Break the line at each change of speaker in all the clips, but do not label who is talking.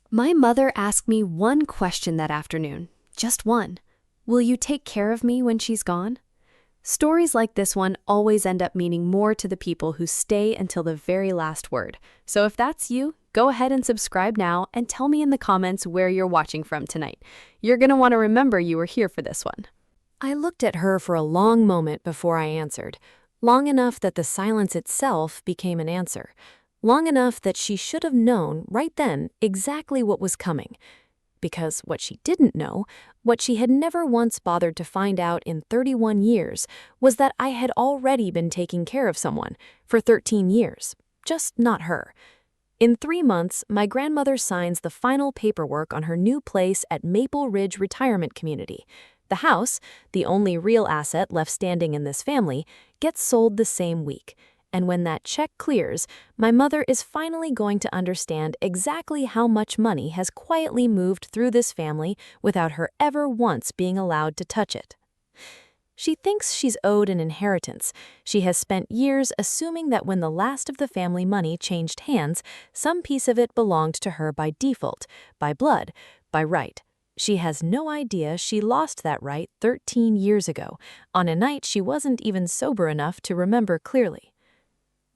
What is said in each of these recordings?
My mother asked me one question that afternoon, just one. Will you take care of me when she's gone? Stories like this one always end up meaning more to the people who stay until the very last word. So if that's you, go ahead and subscribe now and tell me in the comments where you're watching from tonight. You're going to want to remember you were here for this one.
I looked at her for a long moment before I answered, long enough that the silence itself became an answer, long enough that she should have known right then exactly what was coming. Because what she didn't know, what she had never once bothered to find out in 31 years, was that I had already been taking care of someone for 13 years, just not her. In 3 months, my grandmother signs the final paperwork on her new place at Maple Ridge Retirement Community. The house, the only real asset left standing in this family, gets sold the same week. And when that check clears, my mother is finally going to understand exactly how much money has quietly moved through this family without her ever once being allowed to touch it. She thinks she's owed an inheritance. She has spent years assuming that when the last of the family money changed hands, some piece of it belonged to her by default, by blood, by right. She has no idea she lost that right 13 years ago, on a night she wasn't even sober enough to remember clearly.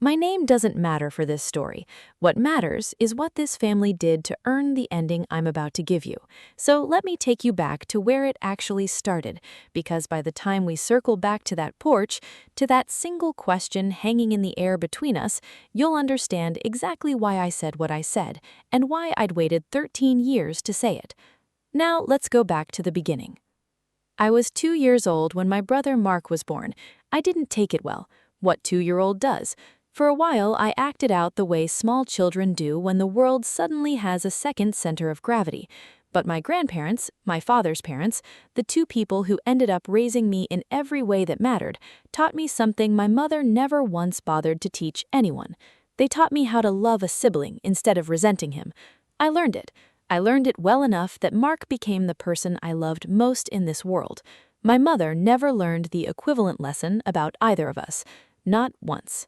My name doesn't matter for this story. What matters is what this family did to earn the ending I'm about to give you. So let me take you back to where it actually started, because by the time we circle back to that porch, to that single question hanging in the air between us, you'll understand exactly why I said what I said, and why I'd waited 13 years to say it. Now let's go back to the beginning. I was 2 years old when my brother Mark was born. I didn't take it well. What 2-year-old does? For a while, I acted out the way small children do when the world suddenly has a second center of gravity. But my grandparents, my father's parents, the two people who ended up raising me in every way that mattered, taught me something my mother never once bothered to teach anyone. They taught me how to love a sibling instead of resenting him. I learned it. I learned it well enough that Mark became the person I loved most in this world. My mother never learned the equivalent lesson about either of us. Not once.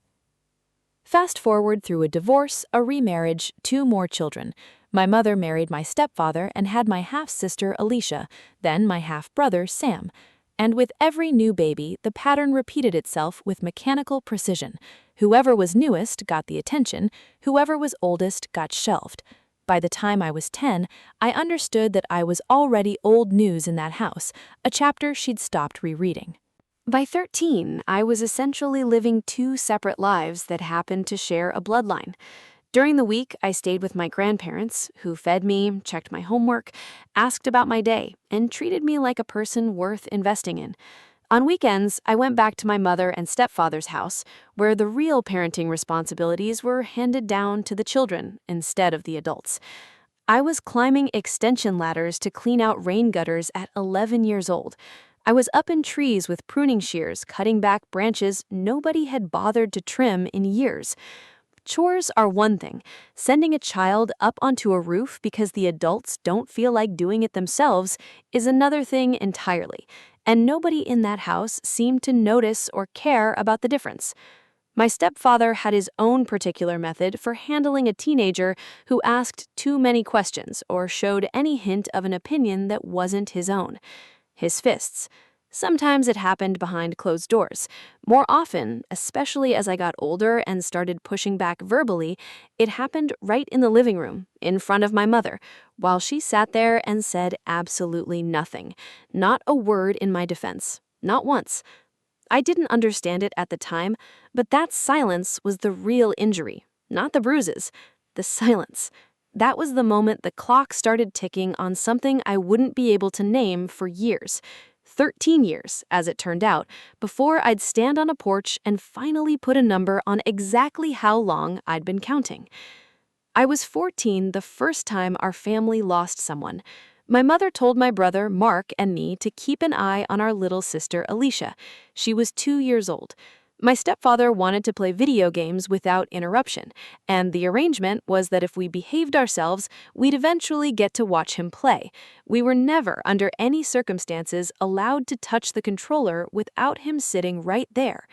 Fast forward through a divorce, a remarriage, 2 more children. My mother married my stepfather and had my half-sister Alicia, then my half-brother Sam. And with every new baby, the pattern repeated itself with mechanical precision. Whoever was newest got the attention, whoever was oldest got shelved. By the time I was 10, I understood that I was already old news in that house, a chapter she'd stopped rereading. By 13, I was essentially living 2 separate lives that happened to share a bloodline. During the week, I stayed with my grandparents, who fed me, checked my homework, asked about my day, and treated me like a person worth investing in. On weekends, I went back to my mother and stepfather's house, where the real parenting responsibilities were handed down to the children instead of the adults. I was climbing extension ladders to clean out rain gutters at 11 years old. I was up in trees with pruning shears, cutting back branches nobody had bothered to trim in years. Chores are one thing. Sending a child up onto a roof because the adults don't feel like doing it themselves is another thing entirely. And nobody in that house seemed to notice or care about the difference. My stepfather had his own particular method for handling a teenager who asked too many questions or showed any hint of an opinion that wasn't his own. His fists. Sometimes it happened behind closed doors. More often, especially as I got older and started pushing back verbally, it happened right in the living room, in front of my mother, while she sat there and said absolutely nothing. Not a word in my defense. Not once. I didn't understand it at the time, but that silence was the real injury, not the bruises. The silence. That was the moment the clock started ticking on something I wouldn't be able to name for years. 13 years, as it turned out, before I'd stand on a porch and finally put a number on exactly how long I'd been counting. I was 14 the first time our family lost someone. My mother told my brother, Mark, and me to keep an eye on our little sister, Alicia. She was 2 years old. My stepfather wanted to play video games without interruption, and the arrangement was that if we behaved ourselves, we'd eventually get to watch him play. We were never, under any circumstances, allowed to touch the controller without him sitting right there.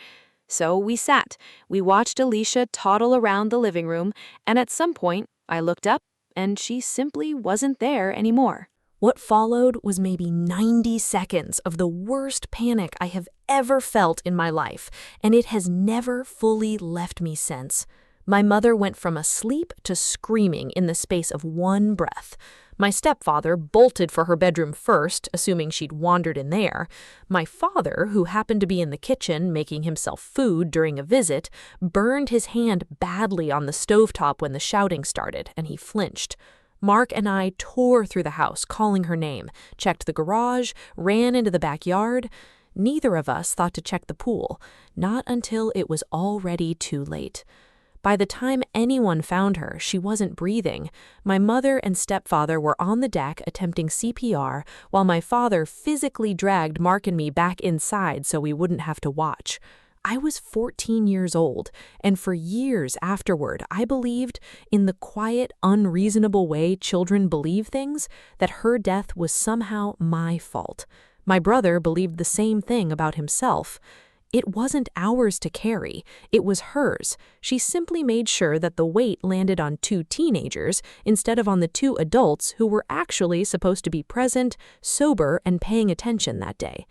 So we sat. We watched Alicia toddle around the living room, and at some point, I looked up, and she simply wasn't there anymore. What followed was maybe 90 seconds of the worst panic I have ever felt in my life, and it has never fully left me since. My mother went from asleep to screaming in the space of one breath. My stepfather bolted for her bedroom first, assuming she'd wandered in there. My father, who happened to be in the kitchen making himself food during a visit, burned his hand badly on the stovetop when the shouting started, and he flinched. Mark and I tore through the house, calling her name, checked the garage, ran into the backyard. Neither of us thought to check the pool, not until it was already too late. By the time anyone found her, she wasn't breathing. My mother and stepfather were on the deck attempting CPR, while my father physically dragged Mark and me back inside so we wouldn't have to watch. I was 14 years old, and for years afterward, I believed, in the quiet, unreasonable way children believe things, that her death was somehow my fault. My brother believed the same thing about himself. It wasn't ours to carry, it was hers. She simply made sure that the weight landed on 2 teenagers instead of on the 2 adults who were actually supposed to be present, sober, and paying attention that day.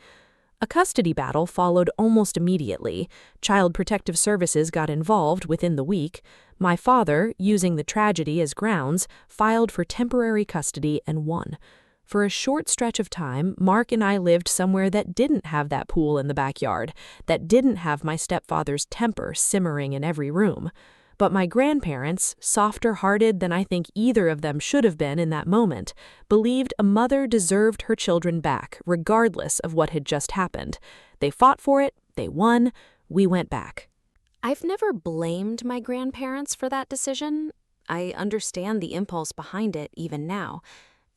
A custody battle followed almost immediately. Child Protective Services got involved within the week. My father, using the tragedy as grounds, filed for temporary custody and won. For a short stretch of time, Mark and I lived somewhere that didn't have that pool in the backyard, that didn't have my stepfather's temper simmering in every room. But my grandparents, softer-hearted than I think either of them should have been in that moment, believed a mother deserved her children back, regardless of what had just happened. They fought for it, they won, we went back. I've never blamed my grandparents for that decision. I understand the impulse behind it even now.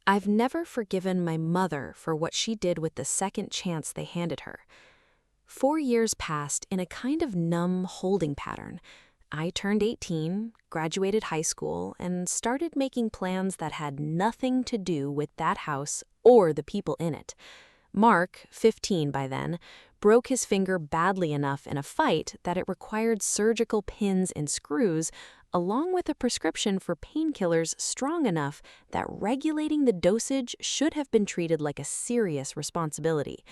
I've never forgiven my mother for what she did with the second chance they handed her. 4 years passed in a kind of numb holding pattern. I turned 18, graduated high school, and started making plans that had nothing to do with that house or the people in it. Mark, 15 by then, broke his finger badly enough in a fight that it required surgical pins and screws, along with a prescription for painkillers strong enough that regulating the dosage should have been treated like a serious responsibility.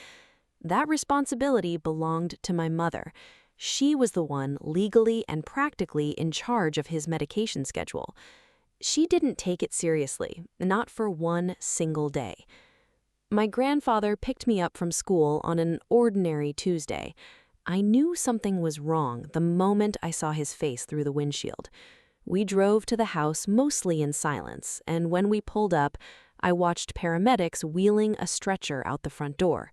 That responsibility belonged to my mother. She was the one legally and practically in charge of his medication schedule. She didn't take it seriously, not for one single day. My grandfather picked me up from school on an ordinary Tuesday. I knew something was wrong the moment I saw his face through the windshield. We drove to the house mostly in silence, and when we pulled up, I watched paramedics wheeling a stretcher out the front door.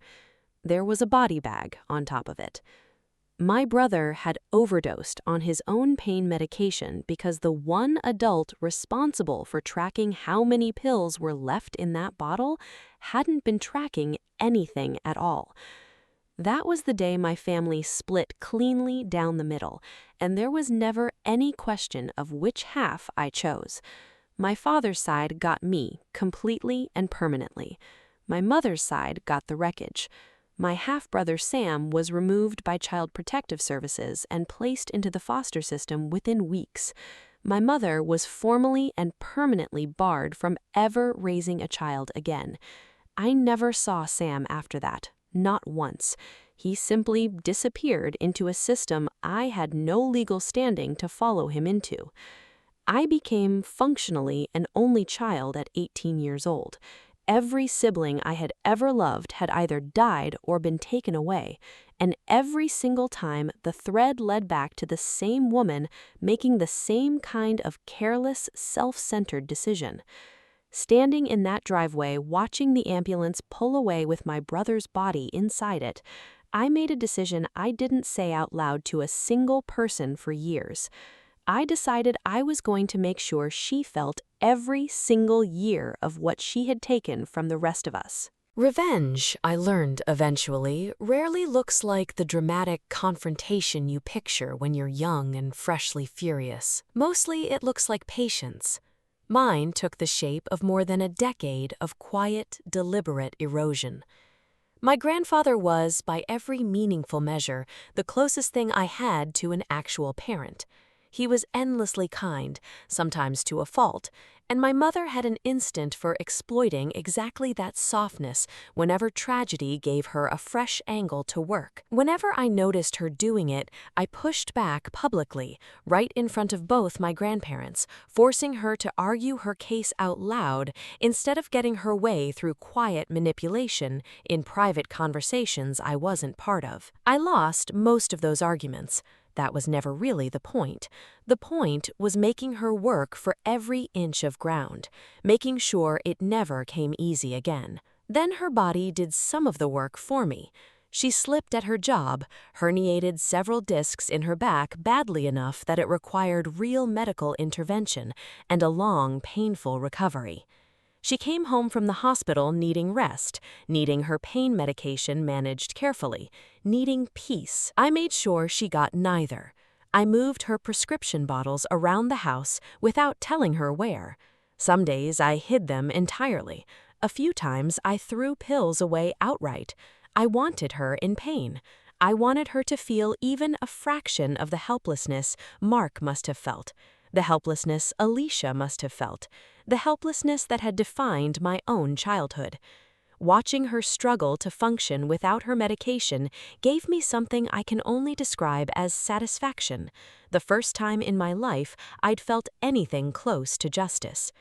There was a body bag on top of it. My brother had overdosed on his own pain medication because the one adult responsible for tracking how many pills were left in that bottle hadn't been tracking anything at all. That was the day my family split cleanly down the middle, and there was never any question of which half I chose. My father's side got me completely and permanently. My mother's side got the wreckage. My half-brother Sam was removed by Child Protective Services and placed into the foster system within weeks. My mother was formally and permanently barred from ever raising a child again. I never saw Sam after that, not once. He simply disappeared into a system I had no legal standing to follow him into. I became functionally an only child at 18 years old. Every sibling I had ever loved had either died or been taken away, and every single time the thread led back to the same woman making the same kind of careless, self-centered decision. Standing in that driveway watching the ambulance pull away with my brother's body inside it, I made a decision I didn't say out loud to a single person for years. I decided I was going to make sure she felt every single year of what she had taken from the rest of us. Revenge, I learned eventually, rarely looks like the dramatic confrontation you picture when you're young and freshly furious. Mostly it looks like patience. Mine took the shape of more than a decade of quiet, deliberate erosion. My grandfather was, by every meaningful measure, the closest thing I had to an actual parent. He was endlessly kind, sometimes to a fault, and my mother had an instinct for exploiting exactly that softness whenever tragedy gave her a fresh angle to work. Whenever I noticed her doing it, I pushed back publicly, right in front of both my grandparents, forcing her to argue her case out loud instead of getting her way through quiet manipulation in private conversations I wasn't part of. I lost most of those arguments. That was never really the point. The point was making her work for every inch of ground, making sure it never came easy again. Then her body did some of the work for me. She slipped at her job, herniated several discs in her back badly enough that it required real medical intervention and a long, painful recovery. She came home from the hospital needing rest, needing her pain medication managed carefully, needing peace. I made sure she got neither. I moved her prescription bottles around the house without telling her where. Some days I hid them entirely. A few times I threw pills away outright. I wanted her in pain. I wanted her to feel even a fraction of the helplessness Mark must have felt, the helplessness Alicia must have felt, the helplessness that had defined my own childhood. Watching her struggle to function without her medication gave me something I can only describe as satisfaction, the first time in my life I'd felt anything close to justice.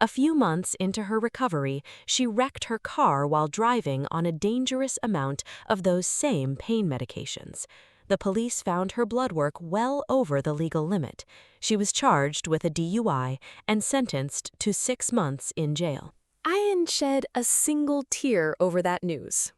A few months into her recovery, she wrecked her car while driving on a dangerous amount of those same pain medications. The police found her blood work well over the legal limit. She was charged with a DUI and sentenced to 6 months in jail.
I didn't shed a single tear over that news.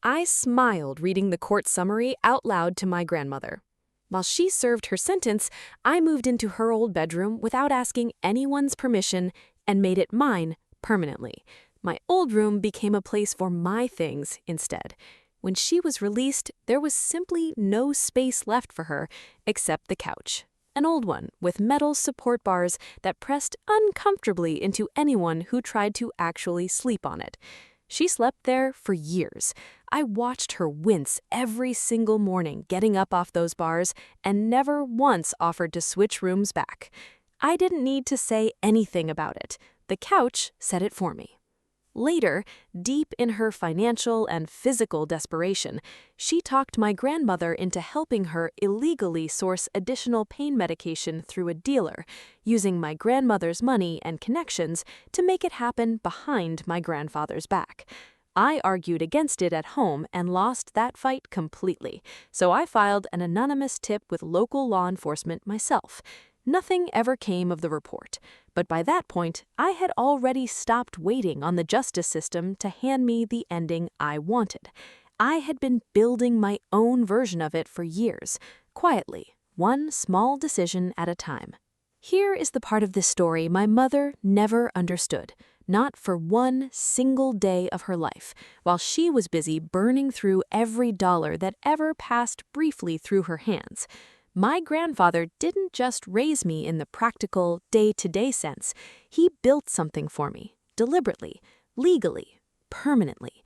I smiled reading the court summary out loud to my grandmother. While she served her sentence, I moved into her old bedroom without asking anyone's permission and made it mine permanently. My old room became a place for my things instead. When she was released, there was simply no space left for her except the couch. An old one with metal support bars that pressed uncomfortably into anyone who tried to actually sleep on it. She slept there for years. I watched her wince every single morning getting up off those bars and never once offered to switch rooms back. I didn't need to say anything about it. The couch said it for me. Later, deep in her financial and physical desperation, she talked my grandmother into helping her illegally source additional pain medication through a dealer, using my grandmother's money and connections to make it happen behind my grandfather's back. I argued against it at home and lost that fight completely, so I filed an anonymous tip with local law enforcement myself. Nothing ever came of the report, but by that point, I had already stopped waiting on the justice system to hand me the ending I wanted. I had been building my own version of it for years, quietly, one small decision at a time. Here is the part of this story my mother never understood, not for one single day of her life, while she was busy burning through every dollar that ever passed briefly through her hands. My grandfather didn't just raise me in the practical, day-to-day sense. He built something for me, deliberately, legally, permanently.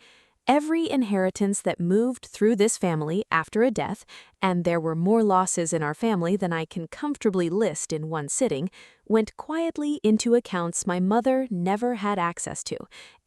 Every inheritance that moved through this family after a death, and there were more losses in our family than I can comfortably list in one sitting, went quietly into accounts my mother never had access to,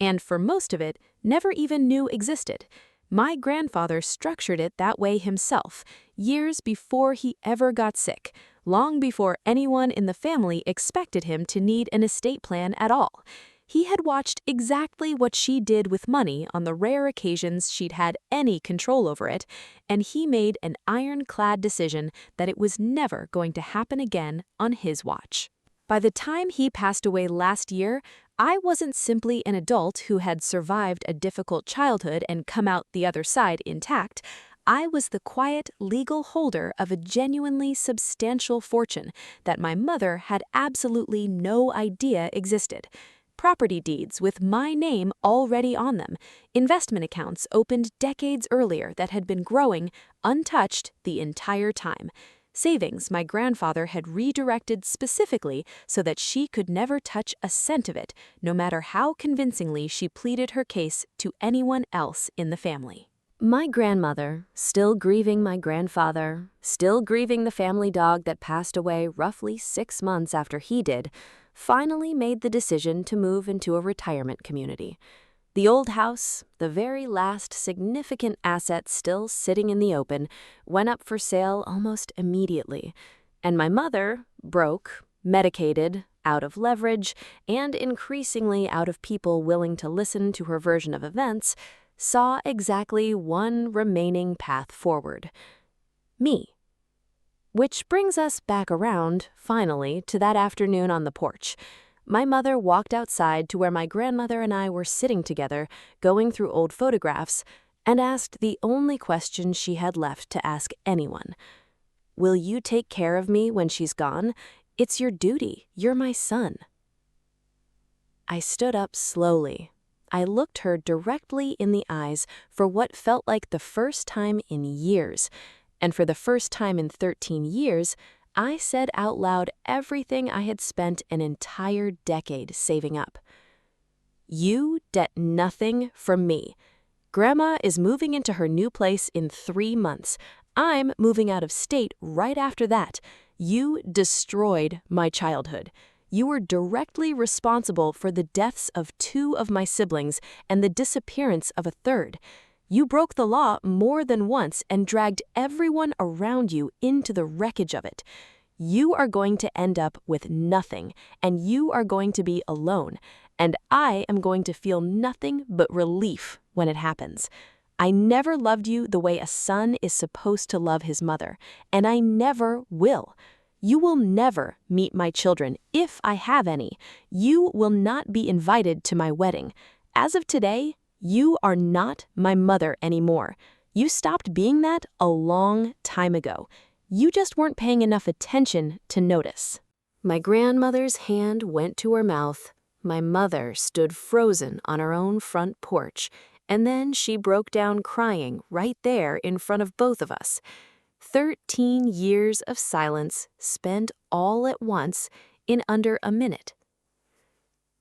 and for most of it, never even knew existed. My grandfather structured it that way himself, years before he ever got sick, long before anyone in the family expected him to need an estate plan at all. He had watched exactly what she did with money on the rare occasions she'd had any control over it, and he made an ironclad decision that it was never going to happen again on his watch. By the time he passed away last year, I wasn't simply an adult who had survived a difficult childhood and come out the other side intact. I was the quiet, legal holder of a genuinely substantial fortune that my mother had absolutely no idea existed. Property deeds with my name already on them, investment accounts opened decades earlier that had been growing untouched the entire time. Savings my grandfather had redirected specifically so that she could never touch a cent of it, no matter how convincingly she pleaded her case to anyone else in the family. My grandmother, still grieving my grandfather, still grieving the family dog that passed away roughly 6 months after he did, finally made the decision to move into a retirement community. The old house, the very last significant asset still sitting in the open, went up for sale almost immediately. And my mother, broke, medicated, out of leverage, and increasingly out of people willing to listen to her version of events, saw exactly one remaining path forward. Me. Which brings us back around, finally, to that afternoon on the porch. My mother walked outside to where my grandmother and I were sitting together, going through old photographs, and asked the only question she had left to ask anyone. Will you take care of me when she's gone? It's your duty. You're my son. I stood up slowly. I looked her directly in the eyes for what felt like the first time in years. And for the first time in 13 years, I said out loud everything I had spent an entire decade saving up. You get nothing from me. Grandma is moving into her new place in 3 months. I'm moving out of state right after that. You destroyed my childhood. You were directly responsible for the deaths of 2 of my siblings and the disappearance of a 3rd. You broke the law more than once and dragged everyone around you into the wreckage of it. You are going to end up with nothing, and you are going to be alone, and I am going to feel nothing but relief when it happens. I never loved you the way a son is supposed to love his mother, and I never will. You will never meet my children, if I have any. You will not be invited to my wedding. As of today, you are not my mother anymore. You stopped being that a long time ago. You just weren't paying enough attention to notice. My grandmother's hand went to her mouth. My mother stood frozen on her own front porch, and then she broke down crying right there in front of both of us. 13 years of silence spent all at once in under a minute.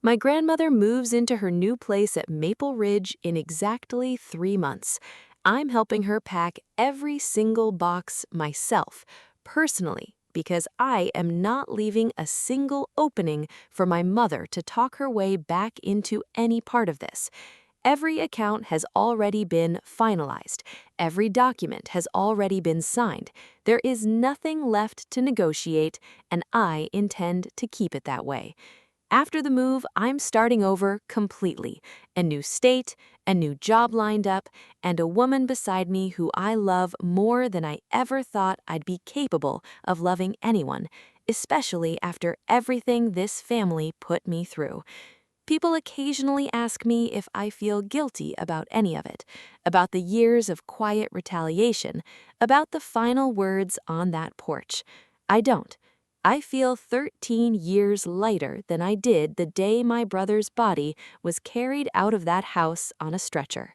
My grandmother moves into her new place at Maple Ridge in exactly 3 months. I'm helping her pack every single box myself, personally, because I am not leaving a single opening for my mother to talk her way back into any part of this. Every account has already been finalized. Every document has already been signed. There is nothing left to negotiate, and I intend to keep it that way. After the move, I'm starting over completely. A new state, a new job lined up, and a woman beside me who I love more than I ever thought I'd be capable of loving anyone, especially after everything this family put me through. People occasionally ask me if I feel guilty about any of it, about the years of quiet retaliation, about the final words on that porch. I don't. I feel 13 years lighter than I did the day my brother's body was carried out of that house on a stretcher.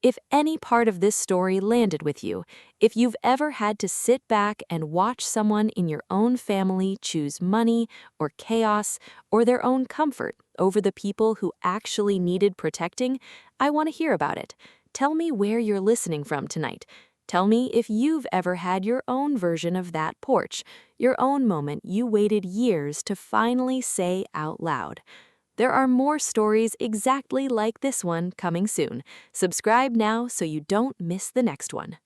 If any part of this story landed with you, if you've ever had to sit back and watch someone in your own family choose money or chaos or their own comfort over the people who actually needed protecting, I want to hear about it. Tell me where you're listening from tonight. Tell me if you've ever had your own version of that porch, your own moment you waited years to finally say out loud. There are more stories exactly like this one coming soon. Subscribe now so you don't miss the next one.